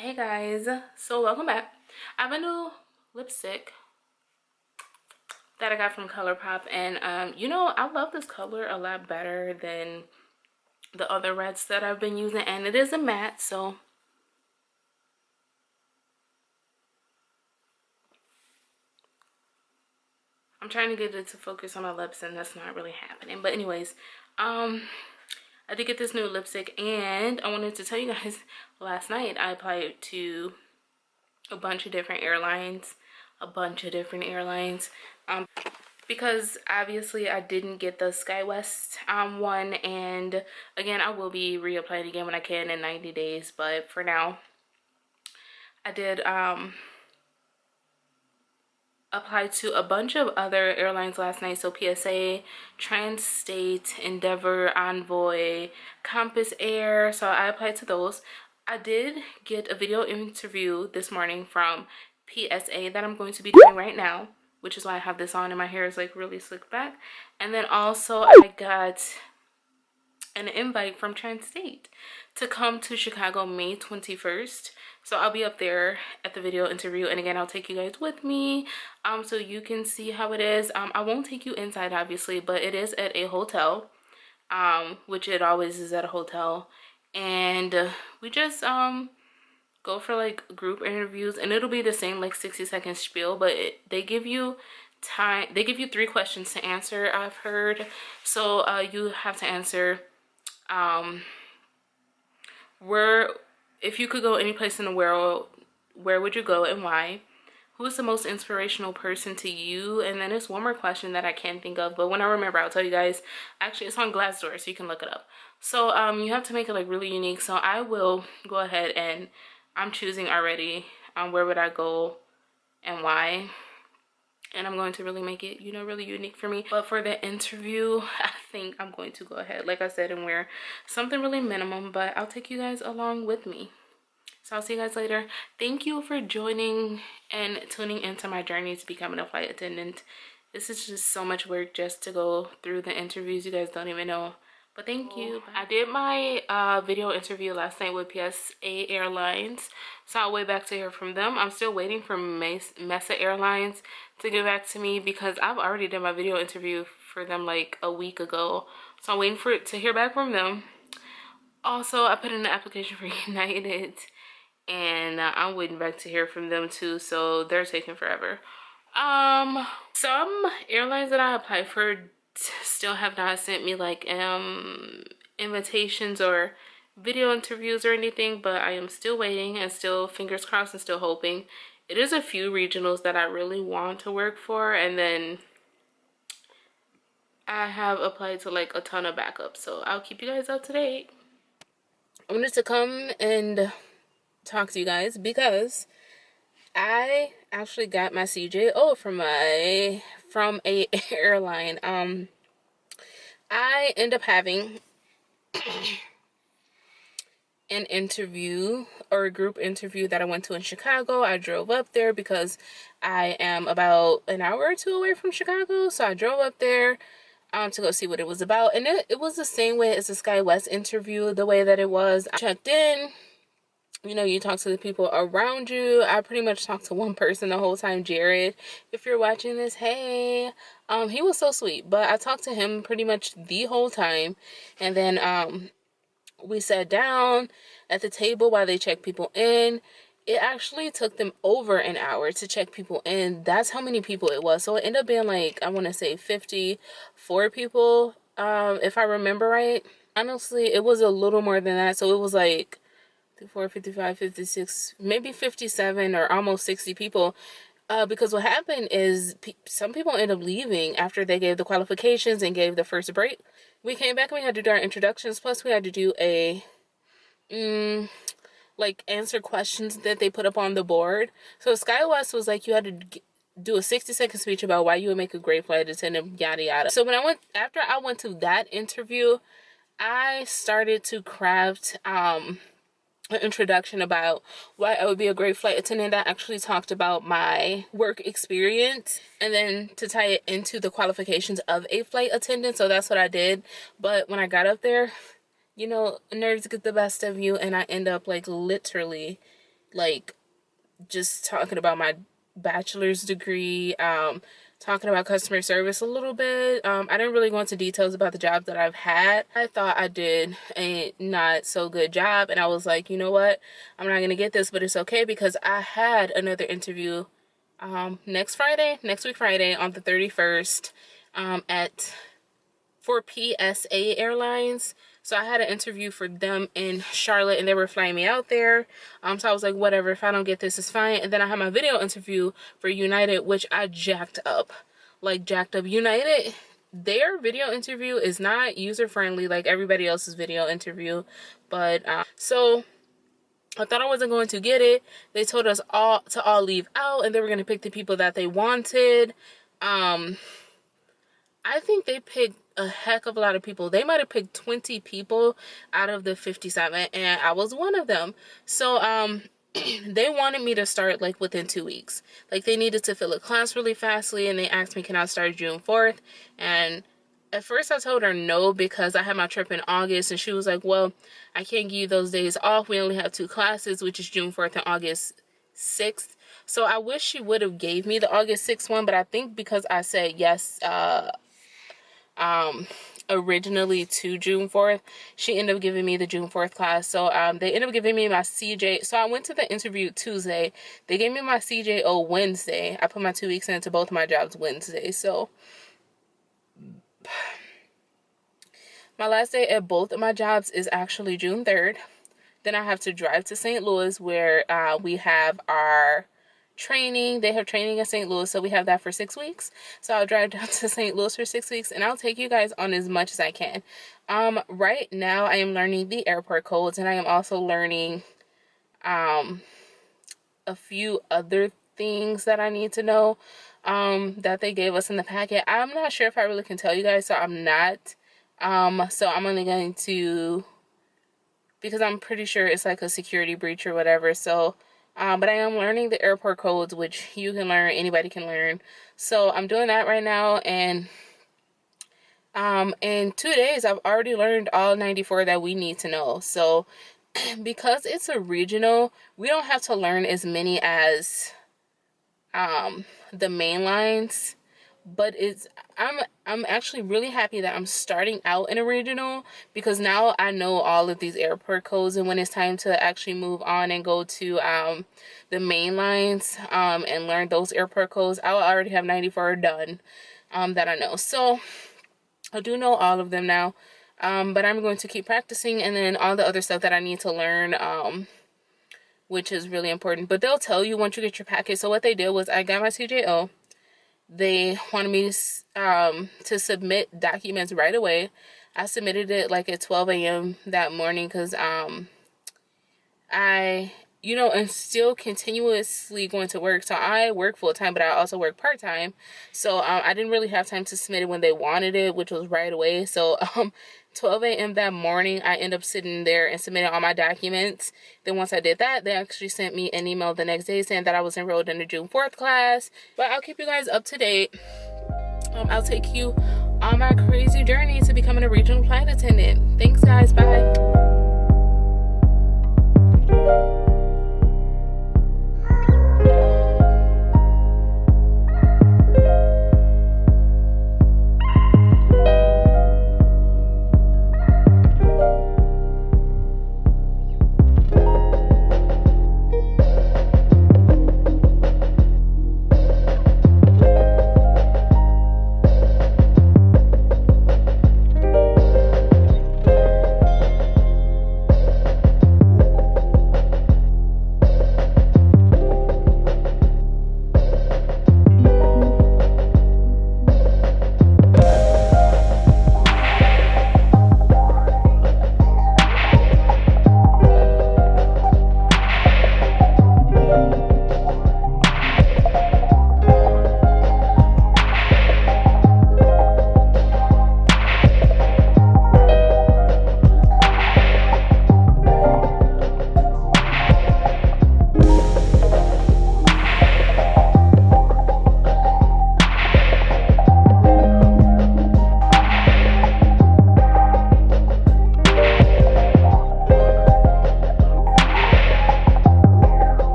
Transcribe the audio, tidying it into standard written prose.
Hey guys, so welcome back. I have a new lipstick that I got from ColourPop, and I love this color a lot better than the other reds that I've been using, and it is a matte, so I'm trying to get it to focus on my lips, and that's not really happening. But anyways, I did get this new lipstick, and I wanted to tell you guys, last night I applied to a bunch of different airlines, because obviously I didn't get the SkyWest one, and again I will be reapplying again when I can in 90 days, but for now I did apply to a bunch of other airlines last night. So PSA, Trans-State, Endeavor, Envoy, Compass Air. So I applied to those. I did get a video interview this morning from PSA that I'm going to be doing right now, which is why I have this on and my hair is like really slicked back. And then also I got an invite from Trans-State to come to Chicago May 21st. So I'll be up there at the video interview, and again I'll take you guys with me so you can see how it is. I won't take you inside obviously, but it is at a hotel, which it always is at a hotel, and we just go for like group interviews, and it'll be the same like 60-second spiel, but they give you time, they give you 3 questions to answer, I've heard. So you have to answer where, if you could go any place in the world, where would you go and why? Who is the most inspirational person to you? And then there's one more question that I can't think of, but when I remember I'll tell you guys. Actually, it's on Glassdoor, so you can look it up. So you have to make it like really unique. So I will go ahead, and I'm choosing already where would I go and why, and I'm going to really make it, you know, really unique for me. But for the interview, I think I'm going to go ahead, like I said, and wear something really minimum, but I'll take you guys along with me. So I'll see you guys later. Thank you for joining and tuning into my journey to becoming a flight attendant. This is just so much work just to go through the interviews. You guys don't even know. But thank you. Bye. I did my video interview last night with PSA Airlines, so I'll wait back to hear from them. I'm still waiting for Mesa Airlines to get back to me, because I've already done my video interview for them like a week ago. So I'm waiting to hear back from them. Also, I put in an application for United, and I'm waiting back to hear from them too, so they're taking forever. Some airlines that I applied for still have not sent me like invitations or video interviews or anything, but I am still waiting and still fingers crossed and still hoping. It is a few regionals that I really want to work for, and then I have applied to like a ton of backups, so I'll keep you guys up to date. I wanted to come and talk to you guys because I actually got my CJO from a airline. I end up having an interview, or a group interview, that I went to in Chicago. I drove up there because I am about an hour or two away from Chicago, so I drove up there to go see what it was about, and it was the same way as the SkyWest interview. The way that it was, I checked in. You know, you talk to the people around you. I pretty much talked to one person the whole time, Jared. If you're watching this, hey. He was so sweet, but I talked to him pretty much the whole time. And then we sat down at the table while they checked people in. It actually took them over an hour to check people in. That's how many people it was. So it ended up being like, I want to say 54 people, if I remember right. Honestly, it was a little more than that. So it was like 54, 55, 56, maybe 57 or almost 60 people. Because what happened is some people end up leaving after they gave the qualifications and gave the first break. We came back and we had to do our introductions. Plus we had to do a, like, answer questions that they put up on the board. So SkyWest was like, you had to do a 60-second speech about why you would make a great flight attendant, yada yada. So after I went to that interview, I started to craft an introduction about why I would be a great flight attendant. I actually talked about my work experience, and then to tie it into the qualifications of a flight attendant. So that's what I did. But when I got up there, you know, nerves get the best of you, and I end up like literally like just talking about my bachelor's degree, talking about customer service a little bit. I didn't really go into details about the jobs that I've had. I thought I did a not so good job, and I was like, you know what, I'm not gonna get this, but it's okay, because I had another interview next week Friday on the 31st for PSA Airlines. So I had an interview for them in Charlotte, and they were flying me out there. So I was like, whatever, if I don't get this, it's fine. And then I had my video interview for United, which I jacked up. Like, jacked up. United, their video interview is not user-friendly like everybody else's video interview. But, so I thought I wasn't going to get it. They told us all to leave out, and they were going to pick the people that they wanted. I think they picked a heck of a lot of people. They might have picked 20 people out of the 57, and I was one of them. So they wanted me to start like within 2 weeks. Like, they needed to fill a class really fastly, and they asked me, can I start June 4th? And at first I told her no, because I had my trip in August, and she was like, well, I can't give you those days off. We only have 2 classes, which is June 4th and August 6th. So I wish she would have gave me the August 6th one, but I think because I said yes originally to June 4th, she ended up giving me the June 4th class. So they ended up giving me my CJ. So I went to the interview Tuesday. They gave me my CJO Wednesday. I put my 2 weeks into both of my jobs Wednesday. So my last day at both of my jobs is actually June 3rd. Then I have to drive to St. Louis, where we have our training. They have training in St. Louis, so we have that for 6 weeks. So I'll drive down to St. Louis for 6 weeks, and I'll take you guys on as much as I can. Right now I am learning the airport codes, and I am also learning a few other things that I need to know that they gave us in the packet. I'm not sure if I really can tell you guys, so I'm not. So I'm only going to, because I'm pretty sure it's like a security breach or whatever. So but I am learning the airport codes, which you can learn, anybody can learn. So I'm doing that right now, and in 2 days I've already learned all 94 that we need to know. So because it's a regional, we don't have to learn as many as the main lines, but I'm actually really happy that I'm starting out in a regional, because now I know all of these airport codes, and when it's time to actually move on and go to the main lines and learn those airport codes, I will already have 94 done that I know. So I do know all of them now, but I'm going to keep practicing, and then all the other stuff that I need to learn, which is really important. But they'll tell you once you get your packet. So what they did was, I got my CJO. They wanted me to submit documents right away. I submitted it like at 12 a.m. that morning, because I, am still continuously going to work. So I work full-time, but I also work part-time. So I didn't really have time to submit it when they wanted it, which was right away. So 12 a.m. that morning, I ended up sitting there and submitting all my documents. Then once I did that, they actually sent me an email the next day saying that I was enrolled in the June 4th class. But I'll keep you guys up to date. I'll take you on my crazy journey to becoming a regional flight attendant. Thanks, guys. Bye.